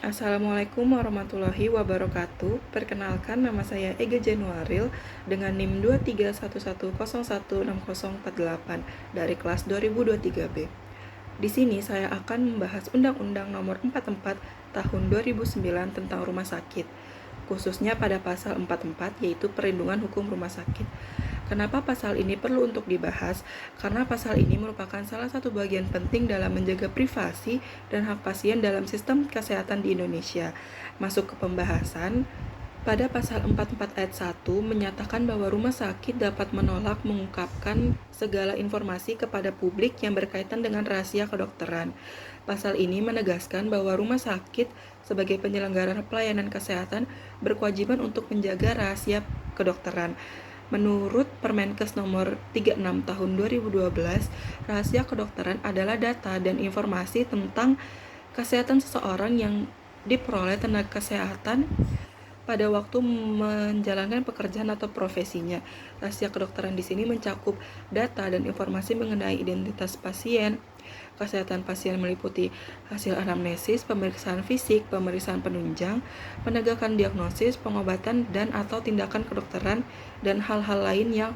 Assalamualaikum warahmatullahi wabarakatuh. Perkenalkan, nama saya Ega Januaril dengan NIM 2311016048 dari kelas 2023B. Di sini saya akan membahas Undang-Undang Nomor 44 Tahun 2009 tentang rumah sakit, khususnya pada pasal 44 yaitu perlindungan hukum rumah sakit. Kenapa pasal ini perlu untuk dibahas? Karena pasal ini merupakan salah satu bagian penting dalam menjaga privasi dan hak pasien dalam sistem kesehatan di Indonesia. Masuk ke pembahasan, pada pasal 44 ayat 1 menyatakan bahwa rumah sakit dapat menolak mengungkapkan segala informasi kepada publik yang berkaitan dengan rahasia kedokteran. Pasal ini menegaskan bahwa rumah sakit sebagai penyelenggara pelayanan kesehatan berkewajiban untuk menjaga rahasia kedokteran. Menurut Permenkes nomor 36 tahun 2012, rahasia kedokteran adalah data dan informasi tentang kesehatan seseorang yang diperoleh tenaga kesehatan pada waktu menjalankan pekerjaan atau profesinya. Rahasia kedokteran di sini mencakup data dan informasi mengenai identitas pasien. Kesehatan pasien meliputi hasil anamnesis, pemeriksaan fisik, pemeriksaan penunjang, penegakan diagnosis, pengobatan dan atau tindakan kedokteran dan hal-hal lain yang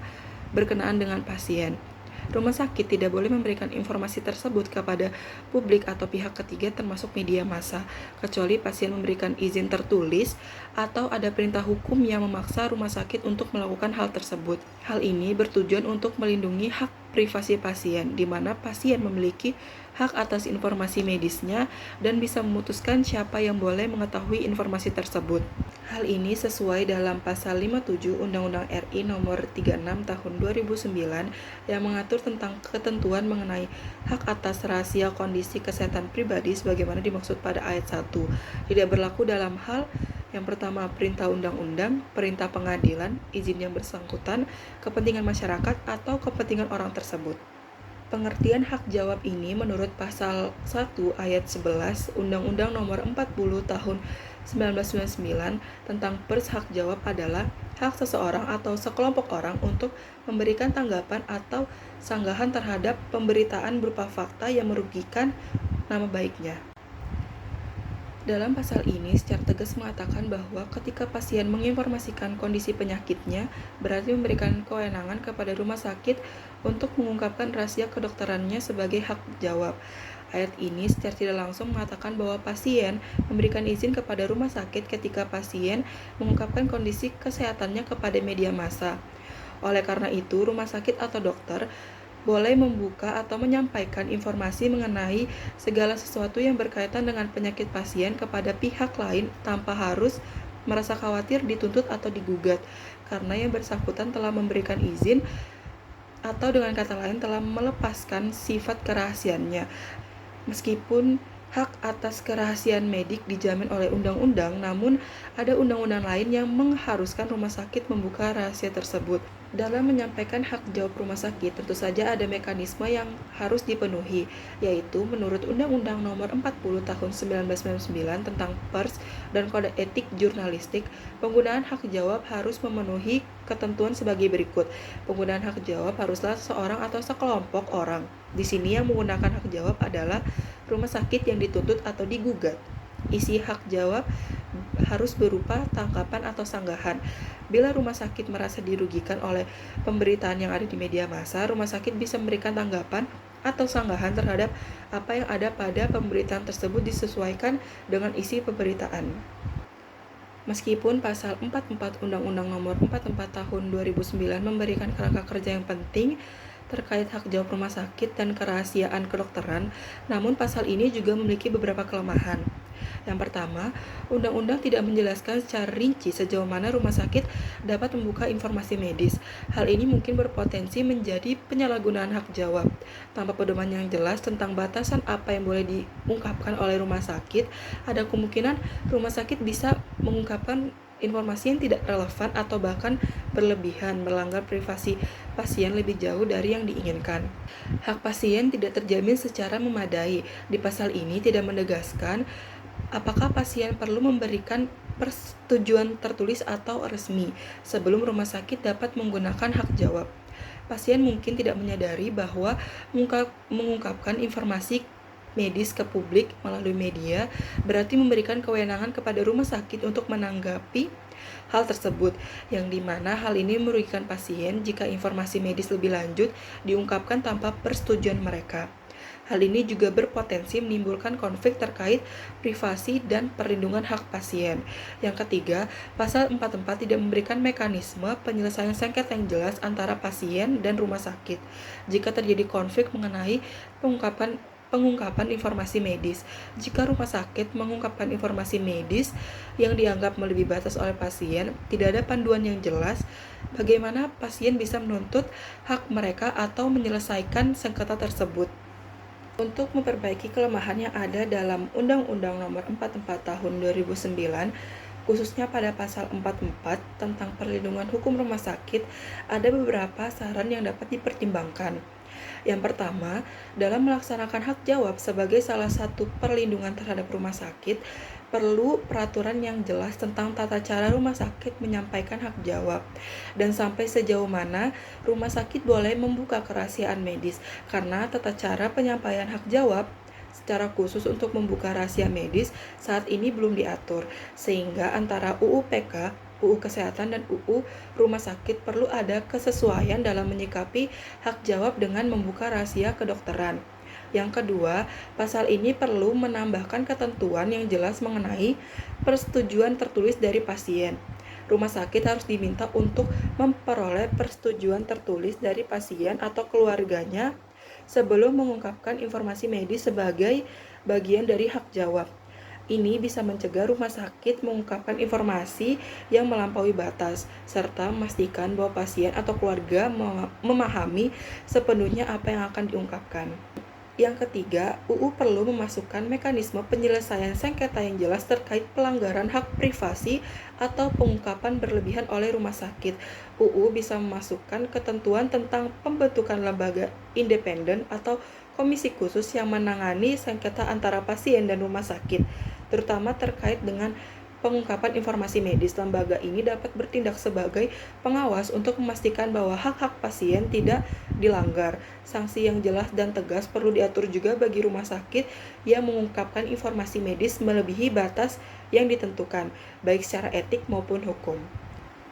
berkenaan dengan pasien. Rumah sakit tidak boleh memberikan informasi tersebut kepada publik atau pihak ketiga termasuk media massa, kecuali pasien memberikan izin tertulis atau ada perintah hukum yang memaksa rumah sakit untuk melakukan hal tersebut. Hal ini bertujuan untuk melindungi hak privasi pasien, di mana pasien memiliki hak atas informasi medisnya dan bisa memutuskan siapa yang boleh mengetahui informasi tersebut. Hal ini sesuai dalam pasal 57 Undang-Undang RI nomor 36 tahun 2009 yang mengatur tentang ketentuan mengenai hak atas rahasia kondisi kesehatan pribadi sebagaimana dimaksud pada ayat 1. Tidak berlaku dalam hal yang pertama, perintah undang-undang, perintah pengadilan, izin yang bersangkutan, kepentingan masyarakat, atau kepentingan orang tersebut. Pengertian hak jawab ini menurut pasal 1 ayat 11 Undang-Undang Nomor 40 Tahun 1999 tentang pers hak jawab adalah hak seseorang atau sekelompok orang untuk memberikan tanggapan atau sanggahan terhadap pemberitaan berupa fakta yang merugikan nama baiknya. Dalam pasal ini secara tegas mengatakan bahwa ketika pasien menginformasikan kondisi penyakitnya, berarti memberikan kewenangan kepada rumah sakit untuk mengungkapkan rahasia kedokterannya sebagai hak jawab. Ayat ini secara tidak langsung mengatakan bahwa pasien memberikan izin kepada rumah sakit ketika pasien mengungkapkan kondisi kesehatannya kepada media massa. Oleh karena itu, rumah sakit atau dokter boleh membuka atau menyampaikan informasi mengenai segala sesuatu yang berkaitan dengan penyakit pasien kepada pihak lain tanpa harus merasa khawatir dituntut atau digugat, karena yang bersangkutan telah memberikan izin atau dengan kata lain telah melepaskan sifat kerahasiaannya. Meskipun hak atas kerahasiaan medik dijamin oleh undang-undang, namun ada undang-undang lain yang mengharuskan rumah sakit membuka rahasia tersebut. Dalam menyampaikan hak jawab rumah sakit, tentu saja ada mekanisme yang harus dipenuhi, yaitu menurut Undang-Undang Nomor 40 Tahun 1999 tentang pers dan Kode Etik Jurnalistik, penggunaan hak jawab harus memenuhi ketentuan sebagai berikut. Penggunaan hak jawab haruslah seseorang atau sekelompok orang. Di sini yang menggunakan hak jawab adalah rumah sakit yang dituntut atau digugat. Isi hak jawab harus berupa tangkapan atau sanggahan. Bila rumah sakit merasa dirugikan oleh pemberitaan yang ada di media massa, rumah sakit bisa memberikan tanggapan atau sanggahan terhadap apa yang ada pada pemberitaan tersebut disesuaikan dengan isi pemberitaan. Meskipun pasal 44 Undang-Undang Nomor 44 Tahun 2009 memberikan kerangka kerja yang penting terkait hak jawab rumah sakit dan kerahasiaan kedokteran, namun pasal ini juga memiliki beberapa kelemahan. Yang pertama, undang-undang tidak menjelaskan secara rinci sejauh mana rumah sakit dapat membuka informasi medis. Hal ini mungkin berpotensi menjadi penyalahgunaan hak jawab. Tanpa pedoman yang jelas tentang batasan apa yang boleh diungkapkan oleh rumah sakit, ada kemungkinan rumah sakit bisa mengungkapkan informasi yang tidak relevan atau bahkan berlebihan, melanggar privasi pasien lebih jauh dari yang diinginkan. Hak pasien tidak terjamin secara memadai. Di pasal ini tidak menegaskan apakah pasien perlu memberikan persetujuan tertulis atau resmi sebelum rumah sakit dapat menggunakan hak jawab. Pasien mungkin tidak menyadari bahwa mengungkapkan informasi medis ke publik melalui media berarti memberikan kewenangan kepada rumah sakit untuk menanggapi hal tersebut, yang dimana hal ini merugikan pasien jika informasi medis lebih lanjut diungkapkan tanpa persetujuan mereka. Hal ini juga berpotensi menimbulkan konflik terkait privasi dan perlindungan hak pasien. Yang ketiga, pasal 44 tidak memberikan mekanisme penyelesaian sengketa yang jelas antara pasien dan rumah sakit jika terjadi konflik mengenai pengungkapan informasi medis. Jika rumah sakit mengungkapkan informasi medis yang dianggap melebihi batas oleh pasien, tidak ada panduan yang jelas bagaimana pasien bisa menuntut hak mereka atau menyelesaikan sengketa tersebut. Untuk memperbaiki kelemahan yang ada dalam Undang-Undang Nomor 44 Tahun 2009, khususnya pada pasal 44 tentang perlindungan hukum rumah sakit, ada beberapa saran yang dapat dipertimbangkan. Yang pertama, dalam melaksanakan hak jawab sebagai salah satu perlindungan terhadap rumah sakit, perlu peraturan yang jelas tentang tata cara rumah sakit menyampaikan hak jawab dan sampai sejauh mana rumah sakit boleh membuka kerahasiaan medis, karena tata cara penyampaian hak jawab secara khusus untuk membuka rahasia medis saat ini belum diatur, sehingga antara UU PK, UU Kesehatan, dan UU Rumah Sakit perlu ada kesesuaian dalam menyikapi hak jawab dengan membuka rahasia kedokteran. Yang kedua, pasal ini perlu menambahkan ketentuan yang jelas mengenai persetujuan tertulis dari pasien. Rumah sakit harus diminta untuk memperoleh persetujuan tertulis dari pasien atau keluarganya sebelum mengungkapkan informasi medis sebagai bagian dari hak jawab. Ini bisa mencegah rumah sakit mengungkapkan informasi yang melampaui batas, serta memastikan bahwa pasien atau keluarga memahami sepenuhnya apa yang akan diungkapkan. Yang ketiga, UU perlu memasukkan mekanisme penyelesaian sengketa yang jelas terkait pelanggaran hak privasi atau pengungkapan berlebihan oleh rumah sakit. UU bisa memasukkan ketentuan tentang pembentukan lembaga independen atau komisi khusus yang menangani sengketa antara pasien dan rumah sakit, terutama terkait dengan pengungkapan informasi medis. Lembaga ini dapat bertindak sebagai pengawas untuk memastikan bahwa hak-hak pasien tidak dilanggar. Sanksi yang jelas dan tegas perlu diatur juga bagi rumah sakit yang mengungkapkan informasi medis melebihi batas yang ditentukan, baik secara etik maupun hukum.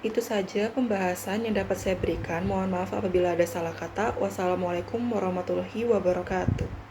Itu saja pembahasan yang dapat saya berikan. Mohon maaf apabila ada salah kata. Wassalamualaikum warahmatullahi wabarakatuh.